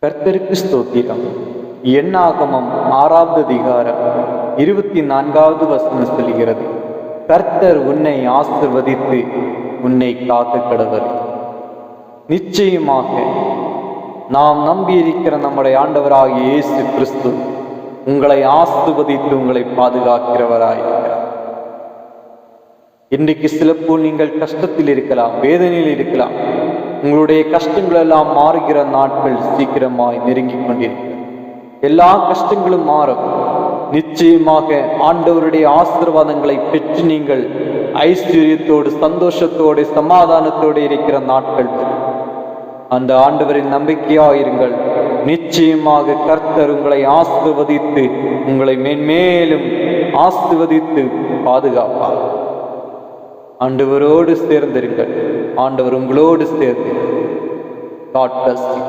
கர்த்தருக்கு ஸ்தோத்திரம். எண்ணாகமம் 6வது அதிகாரம் 24வது வசனம் சொல்கிறது, கர்த்தர் உன்னை ஆசீர்வதித்து உன்னை காக்க கடவர். நிச்சயமாக நாம் நம்பியிருக்கிற நம்முடைய ஆண்டவராகிய இயேசு கிறிஸ்து உங்களை ஆசீர்வதித்து உங்களை பாதுகாக்கிறவராயிருக்கிறார். இன்றைக்கு சிலப்போல் நீங்கள் கஷ்டத்தில் இருக்கலாம், வேதனையில் இருக்கலாம். உங்களுடைய கஷ்டங்கள் எல்லாம் மாறுகிற நாட்கள் சீக்கிரமாய் நெருங்கிக் கொண்டிருக்கிறது. எல்லா கஷ்டங்களும் மாறும். நிச்சயமாக ஆண்டவருடைய ஆசீர்வாதங்களை பெற்று நீங்கள் ஐஸ்வர்யத்தோடு, சந்தோஷத்தோடு, சமாதானத்தோடு இருக்கிற நாட்கள் வரும். அந்த ஆண்டவரின் நம்பிக்கையாயிருங்கள். நிச்சயமாக கர்த்தர் உங்களை ஆசீர்வதித்து உங்களை மேன்மேலும் ஆசீர்வதித்து பாதுகாப்பார். ஆண்டவரோடு சேர்ந்திருங்கள். ஆண்டவர் உங்களோடு சேர்ந்து. God bless you.